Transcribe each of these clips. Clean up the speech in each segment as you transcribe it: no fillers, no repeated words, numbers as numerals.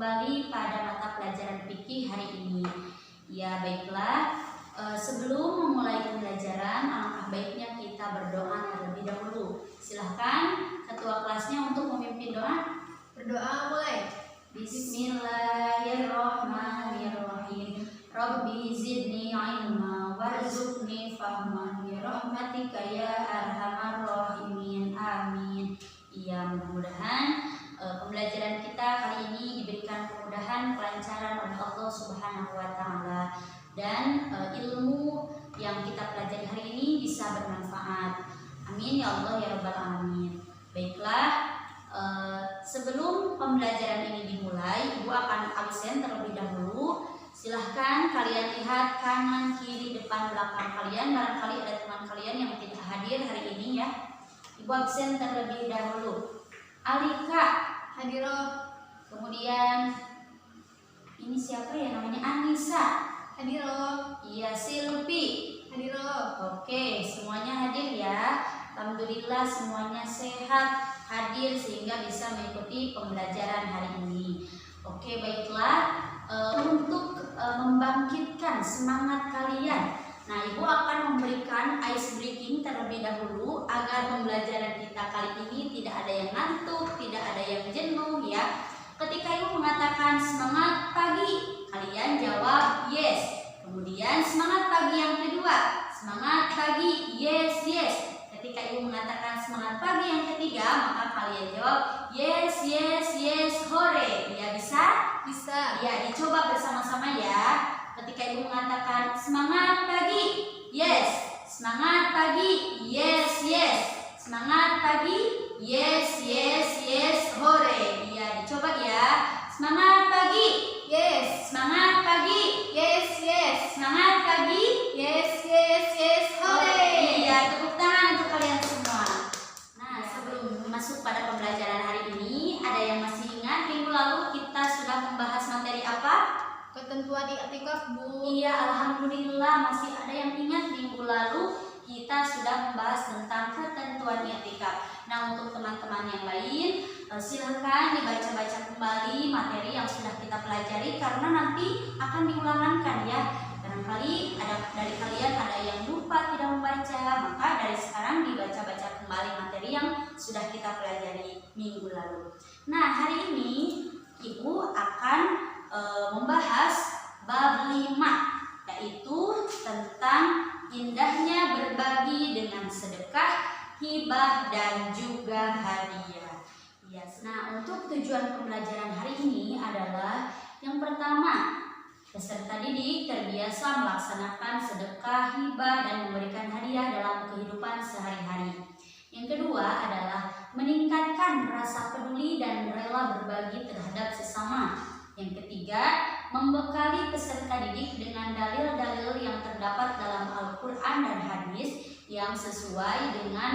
kembali pada mata pelajaran fikih hari ini. Ya, baiklah. Sebelum memulai pembelajaran, alangkah baiknya kita berdoa terlebih dahulu. Silahkan ketua kelasnya untuk memimpin doa. Berdoa mulai. Bismillahirrahmanirrahim. Rabbi zidni ilma warzuqni fahma bi rahmatika ya arhamar rahimin. Amin. Ya, mudah-mudahan pembelajaran kita kali ini diberikan kemudahan, kelancaran oleh Allah Subhanahu wa taala, dan ilmu yang kita pelajari hari ini bisa bermanfaat. Amin ya Allah ya rabbal alamin. Baiklah, sebelum pembelajaran ini dimulai, Ibu akan absen terlebih dahulu. Silahkan kalian lihat kanan, kiri, depan, belakang kalian. Barangkali ada teman kalian yang tidak hadir hari ini ya. Ibu absen terlebih dahulu. Alika Hadiroh. Kemudian ini siapa ya namanya? Anissa. Hadiroh. Iya, Silvi. Hadiroh. Oke, semuanya hadir ya. Alhamdulillah semuanya sehat, hadir sehingga bisa mengikuti pembelajaran hari ini. Oke, baiklah. Untuk membangkitkan semangat kalian, nah Ibu akan memberikan ice breaking terlebih dahulu agar pembelajaran kita kali ini tidak ada yang ngantuk, tidak ada yang jenuh ya. Ketika Ibu mengatakan semangat pagi, kalian jawab yes. Kemudian semangat pagi yang kedua, semangat pagi, yes yes. Ketika Ibu mengatakan semangat pagi yang ketiga, maka kalian jawab yes yes yes hore. Ya, bisa? Bisa. Ya, dicoba bersama-sama ya. Ketika Ibu mengatakan semangat pagi, yes. Semangat pagi, yes yes. Semangat pagi, yes yes yes hore. Ya, dicoba ya. Semangat pagi, Yes. semangat pagi, Yes, yes. semangat pagi. Yes, yes, yes. Hore. Iya, tepuk tangan untuk kalian semua. Nah, sebelum masuk pada pembelajaran hari ini, ada yang masih ingat minggu lalu kita sudah membahas materi apa? Ketentuan i'tikaf, Bu. Iya, alhamdulillah masih ada yang ingat minggu lalu kita sudah membahas tentang ketentuan i'tikaf. Nah, untuk teman-teman yang lain, silahkan dibaca-baca kembali materi yang sudah kita pelajari karena nanti akan diulangankan ya. Barangkali ada dari kalian ada yang lupa tidak membaca, maka dari sekarang dibaca-baca kembali materi yang sudah kita pelajari minggu lalu. Nah, hari ini Ibu akan membahas bab 5, yaitu tentang indahnya berbagi dengan sedekah, hibah, dan juga hadiah. Yes. Nah, untuk tujuan pembelajaran hari ini adalah yang pertama, peserta didik terbiasa melaksanakan sedekah, hibah, dan memberikan hadiah dalam kehidupan sehari-hari. Yang kedua adalah meningkatkan rasa peduli dan rela berbagi terhadap sesama. Yang ketiga, membekali peserta didik dengan dalil-dalil yang terdapat dalam Al-Quran dan hadis yang sesuai dengan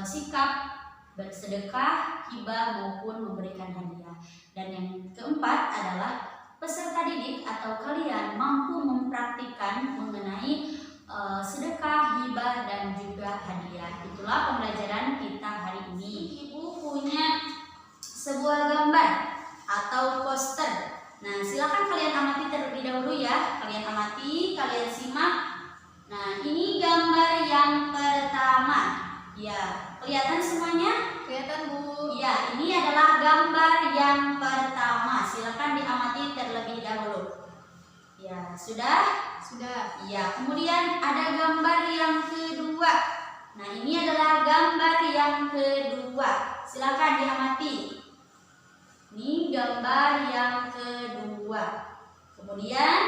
sikap bersedekah, hibah, maupun memberikan hadiah. Dan yang keempat adalah peserta didik atau kalian mampu mempraktikkan mengenai sedekah, hibah, dan juga hadiah. Itulah pembelajaran kita hari ini. Ibu punya sebuah gambar atau poster. Nah, silakan kalian amati terlebih dahulu ya. Kalian amati, kalian simak. Nah, ini gambar yang pertama. Ya, kelihatan semuanya? Kelihatan, Bu. Ya, ini adalah gambar yang pertama. Silakan diamati terlebih dahulu. Ya, sudah? Sudah. Ya, kemudian ada gambar yang kedua. Nah, ini adalah gambar yang kedua. Silakan diamati. Ini gambar yang kedua. Kemudian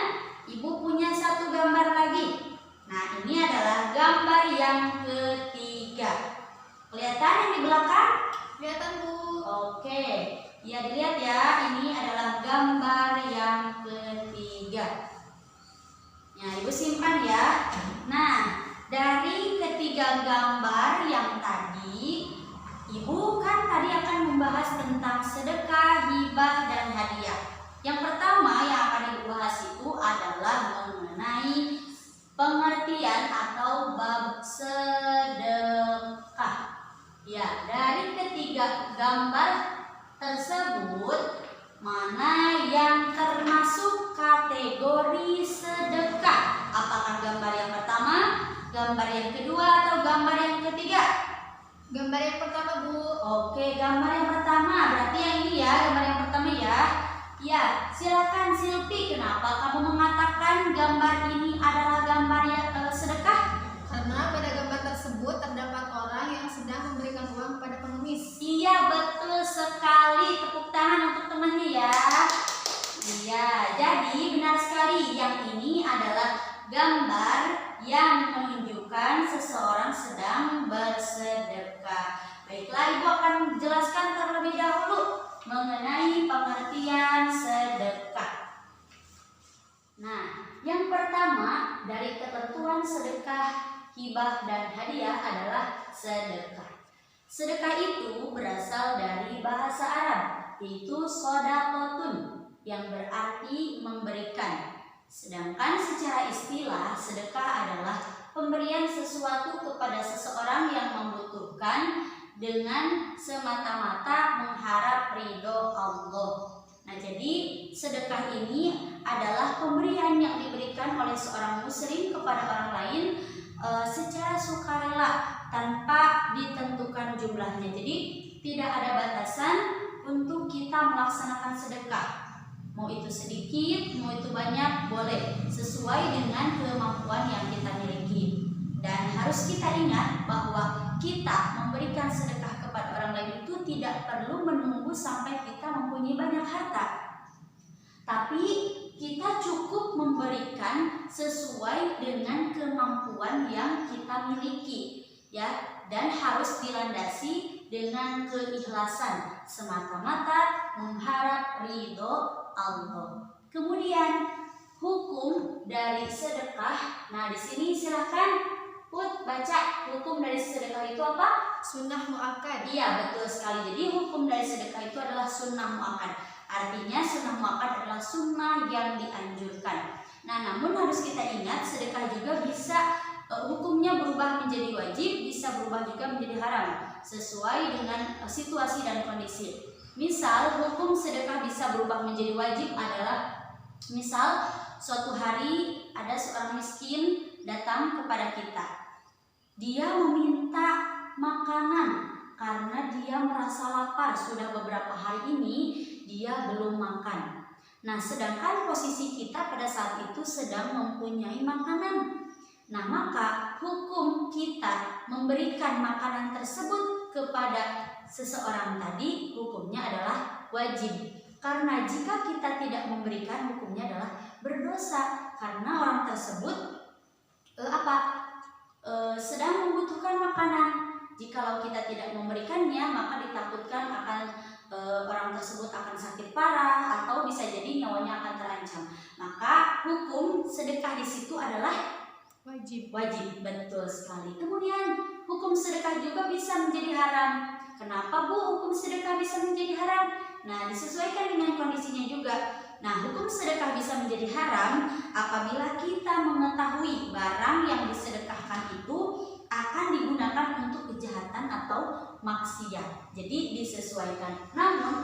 Ibu punya satu gambar lagi. Nah, ini adalah gambar yang ketiga. Kelihatan yang di belakang? Kelihatan, Bu. Oke. Ya, dilihat ya. Ini adalah gambar yang ketiga. Ya, Ibu simpan ya. Nah, dari ketiga gambar yang tadi, Ibu kan tadi akan membahas tentang sedekah, hibah, dan hadiah. Yang pertama yang akan Ibu bahas itu adalah mengenai pengertian atau bab sedekah. Ya, dari ketiga gambar tersebut, mana gambar yang kedua atau gambar yang ketiga? Gambar yang pertama, Bu. Oke, gambar yang pertama. Berarti yang ini ya, gambar yang pertama ya. Ya, silakan Silpi. Kenapa kamu mengatakan gambar ini adalah gambar yang sedekah? Karena pada gambar tersebut terdapat orang yang sedang memberikan uang kepada pengemis. Iya, betul sekali. Tepuk tangan untuk temannya ya. Iya, jadi benar sekali. Yang ini adalah gambar yang menunjukkan seseorang sedang bersedekah. Baiklah, Ibu akan menjelaskan terlebih dahulu mengenai pengertian sedekah. Nah, yang pertama dari ketentuan sedekah, hibah, dan hadiah adalah sedekah. Sedekah itu berasal dari bahasa Arab, yaitu sodaqotun, yang berarti memberikan. Sedangkan secara istilah, sedekah adalah pemberian sesuatu kepada seseorang yang membutuhkan dengan semata-mata mengharap ridho Allah. Nah, jadi sedekah ini adalah pemberian yang diberikan oleh seorang muslim kepada orang lain secara sukarela tanpa ditentukan jumlahnya. Jadi tidak ada batasan untuk kita melaksanakan sedekah. Mau itu sedikit, mau itu banyak, boleh sesuai dengan kemampuan yang kita miliki. Dan harus kita ingat bahwa kita memberikan sedekah kepada orang lain itu tidak perlu menunggu sampai kita mempunyai banyak harta. Tapi kita cukup memberikan sesuai dengan kemampuan yang kita miliki, ya, dan harus dilandasi dengan keikhlasan semata-mata mengharap ridho Allah. Kemudian hukum dari sedekah. Nah, di sini silakan Put baca hukum dari sedekah itu apa? Sunnah muakkad. Iya, betul sekali. Jadi hukum dari sedekah itu adalah sunnah muakkad. Artinya sunnah muakkad adalah sunnah yang dianjurkan. Nah, namun harus kita ingat sedekah juga bisa hukumnya berubah menjadi wajib, bisa berubah juga menjadi haram sesuai dengan situasi dan kondisi. Misal hukum sedekah bisa berubah menjadi wajib adalah misal suatu hari ada seorang miskin datang kepada kita. Dia meminta makanan karena dia merasa lapar, sudah beberapa hari ini dia belum makan. Nah, sedangkan posisi kita pada saat itu sedang mempunyai makanan. Nah, maka hukum kita memberikan makanan tersebut kepada seseorang tadi hukumnya adalah wajib. Karena jika kita tidak memberikan, hukumnya adalah berdosa karena orang tersebut sedang membutuhkan makanan. Jikalau kita tidak memberikannya, maka ditakutkan akan orang tersebut akan sakit parah atau bisa jadi nyawanya akan terancam. Maka hukum sedekah di situ adalah Wajib. wajib, betul sekali. Kemudian hukum sedekah juga bisa menjadi haram. Kenapa, Bu, hukum sedekah bisa menjadi haram? Nah, disesuaikan dengan kondisinya juga. Nah, hukum sedekah bisa menjadi haram apabila kita mengetahui barang yang disedekahkan itu akan digunakan untuk kejahatan atau maksiat. Jadi disesuaikan. Namun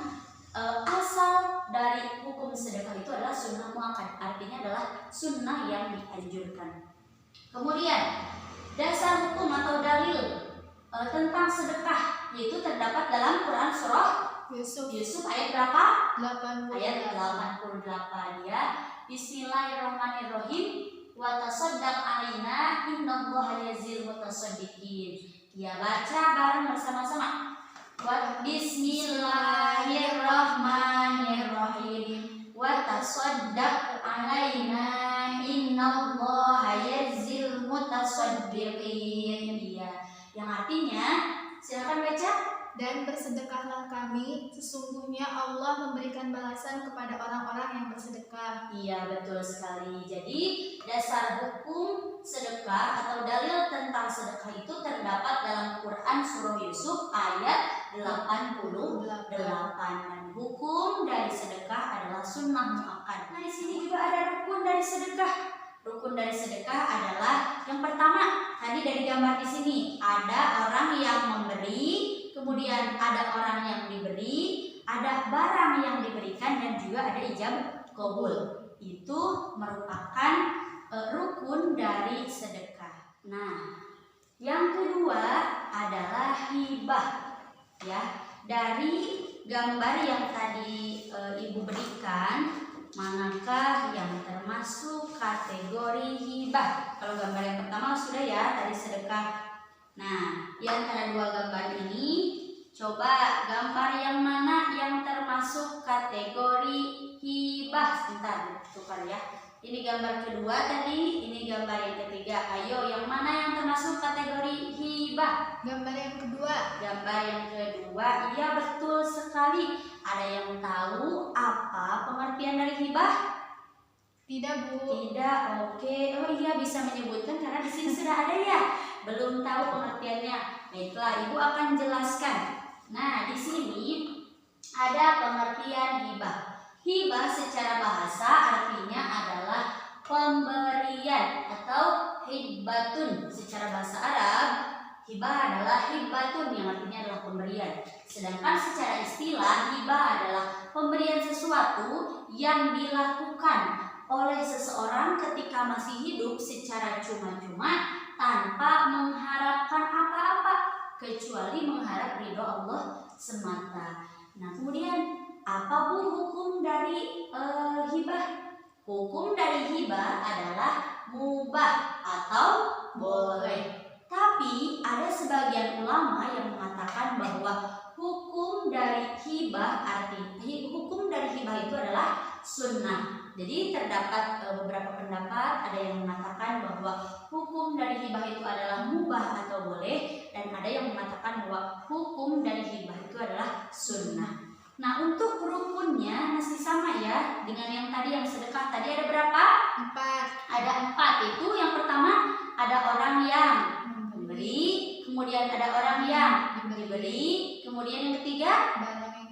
asal dari hukum sedekah itu adalah sunnah muakkad, artinya adalah sunnah yang dianjurkan. Kemudian dasar hukum atau dalil tentang sedekah yaitu terdapat dalam Quran surah Yusuf ayat berapa? 88. Ayat 88 ya. Bismillahirrahmanirrahim. Wa tasaddaq alaina innallaha yazil mutasaddiqin. Ya, baca bareng bersama-sama. Wa bismillahirrahmanirrahim. Wa tasaddaq alaina innallaha yazil mutasaddiqin. Ya, yang artinya silakan baca. Dan bersedekahlah kami, sesungguhnya Allah memberikan balasan kepada orang-orang yang bersedekah. Iya, betul sekali. Jadi dasar hukum sedekah atau dalil tentang sedekah itu terdapat dalam Quran surah Yusuf ayat 88. Dan hukum dari sedekah adalah sunnah muakkad. Nah, di sini juga ada rukun dari sedekah. Rukun dari sedekah adalah yang pertama, tadi dari gambar di sini ada orang yang memberi, kemudian ada orang yang diberi, ada barang yang diberikan, dan juga ada ijab qabul. Itu merupakan rukun dari sedekah. Nah, Yang kedua adalah hibah. Ya, dari gambar yang tadi Ibu berikan, manakah yang termasuk kategori hibah? Kalau gambar yang pertama sudah ya, tadi sedekah. Nah, di antara dua gambar ini, coba gambar yang mana yang termasuk kategori hibah? Sebentar, tukar ya. Ini gambar kedua tadi, ini gambar yang ketiga. Ayo, yang mana yang termasuk kategori hibah? Gambar yang kedua. Gambar yang kedua, iya betul sekali. Ada yang tahu apa pengertian dari hibah? Tidak, Bu. Tidak, oke. Oh iya, bisa menyebutkan karena di sini sudah ada ya. Belum tahu pengertiannya. Baiklah, Ibu akan jelaskan. Nah, di sini ada pengertian hibah. Hibah secara bahasa artinya adalah pemberian atau hibatun. Secara bahasa Arab, hibah adalah hibatun yang artinya adalah pemberian. Sedangkan secara istilah, hibah adalah pemberian sesuatu yang dilakukan oleh seseorang ketika masih hidup secara cuma-cuma tanpa mengharapkan apa-apa kecuali mengharap ridho Allah semata. Nah, kemudian apa Bu hukum dari hibah? Hukum dari hibah adalah mubah atau boleh. Tapi ada sebagian ulama yang mengatakan bahwa hukum dari hibah itu adalah sunnah. Jadi terdapat beberapa pendapat, ada yang mengatakan bahwa hukum dari hibah itu adalah mubah atau boleh, dan ada yang mengatakan bahwa hukum dari hibah itu adalah sunnah. Nah, untuk rukunnya masih sama ya dengan yang tadi yang sedekah. Tadi ada berapa? 4. Ada 4. Itu yang pertama ada orang yang memberi, kemudian ada orang yang diberi, kemudian yang ketiga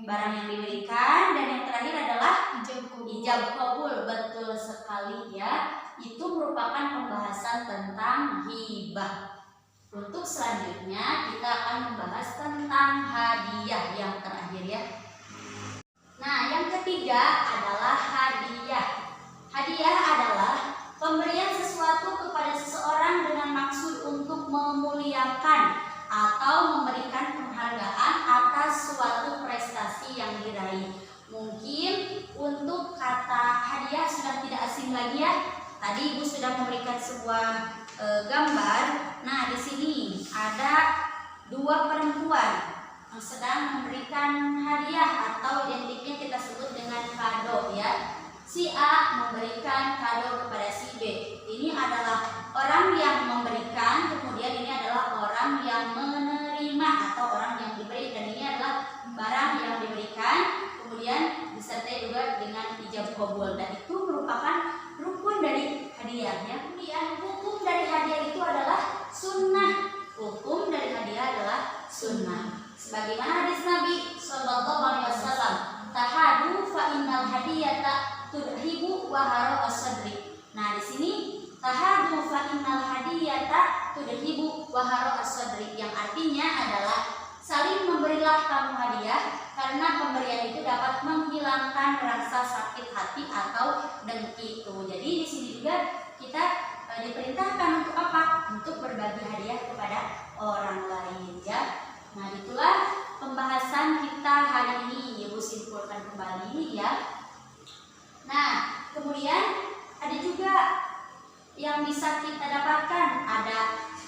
barang yang diberikan, dan yang terakhir adalah ijab qabul. Betul sekali ya. Itu merupakan pembahasan tentang hibah. Untuk selanjutnya kita akan membahas tentang hadiah yang terakhir ya. Nah, yang ketiga adalah hadiah. Hadiah adalah pemberian sesuatu kepada seseorang dengan maksud untuk memuliakan atau memberikan penghargaan atas suatu prestasi yang diraih. Mungkin untuk kata hadiah sudah tidak asing lagi ya. Tadi Ibu sudah memberikan sebuah gambar. Nah, di sini ada 2 perempuan yang sedang memberikan hadiah atau identiknya kita sebut dengan kado ya. Si A memberikan kado kepada si B. Ini adalah orang yang memberikan, kemudian ini adalah orang yang menerima atau orang yang diberi, dan ini adalah barang yang diberikan, kemudian disertai juga dengan ijab qabul, dan itu merupakan rukun dari hadiah ya. Kemudian hukum dari hadiah itu adalah sunnah. Hukum dari hadiah adalah sunnah. Sebagaimana hadis Nabi Sallallahu Alaihi Wasallam, tahadu fa innal hadiyata tudhibu wa haro as-sadri. Nah, di sini tahadu fa innal hadiyata tudhibu wa haro as-sadri, yang artinya adalah saling memberilah kamu hadiah karena pemberian itu dapat menghilangkan rasa sakit hati atau dengki itu. Jadi di sini juga kita diperintahkan untuk apa? Untuk berbagi hadiah kepada orang lain ya. Nah, itulah pembahasan kita hari ini. Ibu simpulkan kembali ya. Nah, kemudian ada juga yang bisa kita dapatkan, ada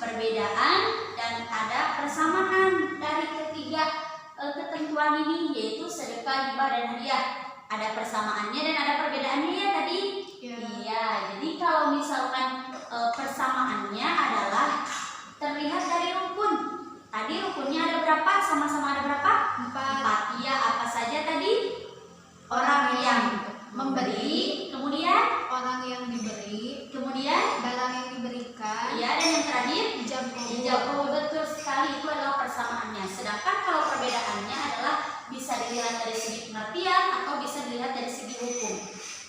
perbedaan dan ada persamaan dari ketiga ketentuan ini, yaitu sedekah, hibah, dan hadiah. Ada persamaannya dan ada perbedaannya ya tadi. Iya, jadi kalau misalkan persamaannya adalah terlihat dari rukun. Tadi rukunnya ada berapa? Sama-sama ada berapa? 4. Iya, apa saja tadi? Orang yang memberi, kemudian orang yang diberi, kemudian barang yang diberikan, iya, dan yang terakhir ijab qabul. ijab qabul. Betul sekali, itu adalah persamaannya. Sedangkan kalau perbedaannya adalah bisa dilihat dari segi pengertian atau bisa dilihat dari segi hukum.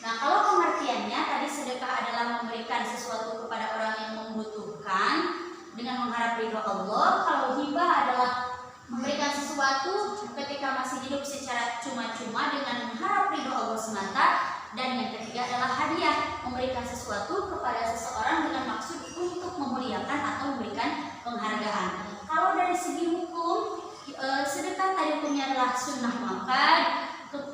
Nah, kalau pengertiannya tadi sedekah adalah memberikan sesuatu kepada orang yang membutuhkan dengan mengharap ridho Allah. Kalau hibah adalah memberikan sesuatu ketika masih hidup secara cuma-cuma dengan mengharap ridho Allah semata. Dan yang ketiga adalah hadiah, memberikan sesuatu kepada seseorang dengan maksud untuk memuliakan atau memberikan penghargaan adalah sunnah muakkad,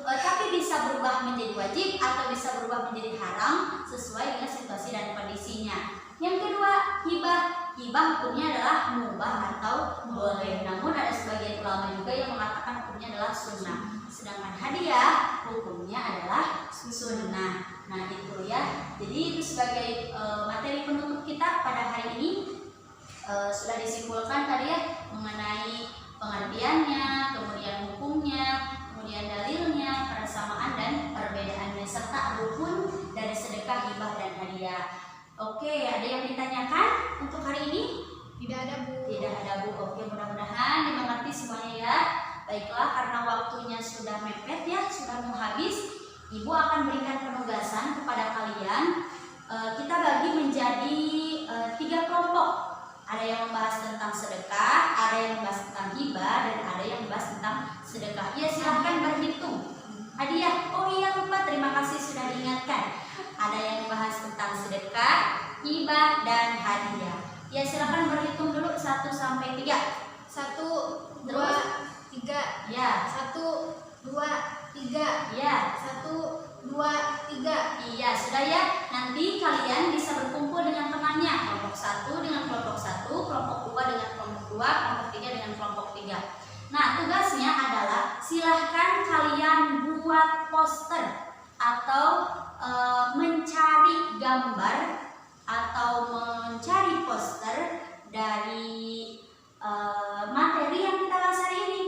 tapi bisa berubah menjadi wajib atau bisa berubah menjadi haram sesuai dengan situasi dan kondisinya. Yang kedua, hibah. Hibah hukumnya adalah mubah atau boleh. Namun ada sebagian ulama juga yang mengatakan hukumnya adalah sunnah. Sedangkan hadiah hukumnya adalah sunnah. Nah itu ya. Jadi itu sebagai materi penutup kita pada hari ini. Sudah disimpulkan tadi ya mengenai pengertiannya, kemudian hukumnya, kemudian dalilnya, persamaan dan perbedaannya, serta rukun dari sedekah, hibah dan hadiah. Oke, ada yang ditanyakan untuk hari ini? Tidak ada, Bu. Tidak ada, Bu. Oke, mudah-mudahan dimengerti semuanya ya. Baiklah, karena waktunya sudah mepet ya, sudah mau habis, Ibu akan berikan penugasan kepada kalian. Kita bagi menjadi 3 kelompok. Ada yang membahas tentang sedekah, ada yang membahas tentang hibah, dan ada yang membahas tentang sedekah. Ya, silahkan berhitung. Hadiah. Oh iya, lupa. Terima kasih sudah diingatkan. Ada yang membahas tentang sedekah, hibah, dan hadiah. Ya, silahkan berhitung dulu 1 sampai 3. 1, 2, 3. Ya. 1, 2, 3. Ya. 1, 2, 3. Iya, sudah ya. Nanti kalian bisa berkumpul dengan temannya. Kelompok 1 dengan kelompok 1, kelompok 2 dengan kelompok 2, kelompok 3 dengan kelompok 3. Nah, tugasnya adalah silahkan kalian buat poster atau mencari gambar atau mencari poster dari materi yang kita bahas hari ini.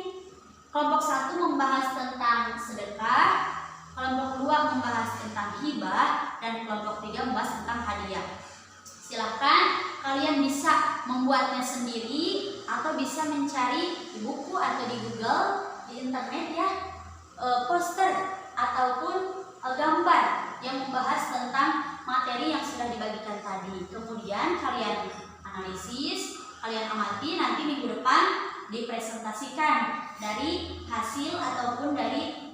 Kelompok 1 membahas tentang sedekah, kelompok 2 membahas tentang hibah, dan kelompok 3 membahas tentang hadiah. Silahkan kalian bisa membuatnya sendiri atau bisa mencari di buku atau di Google, di internet ya, poster ataupun gambar yang membahas tentang materi yang sudah dibagikan tadi. Kemudian kalian analisis, kalian amati, nanti minggu depan dipresentasikan dari hasil ataupun dari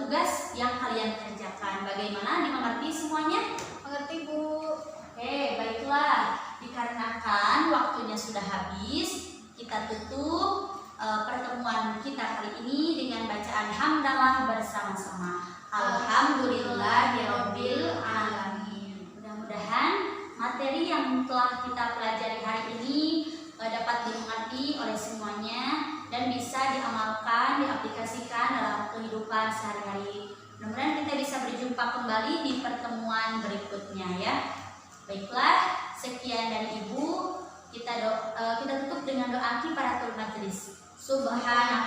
tugas yang kalian kerjakan. Bagaimana, dimengerti semuanya? Mengerti, Bu. Oke, baiklah. Dikarenakan waktunya sudah habis, kita tutup pertemuan kita kali ini dengan bacaan hamdalah bersama-sama. Alhamdulillahirabbil alamin. Mudah-mudahan materi yang telah kita pelajari hari ini dapat dimengerti oleh semuanya dan bisa diamalkan, diaplikasikan dalam kehidupan sehari-hari. Mudah-mudahan kita bisa berjumpa kembali di pertemuan berikutnya ya. Baiklah, sekian dari Ibu. Kita tutup dengan doa kifaratul majlis. Subhanallah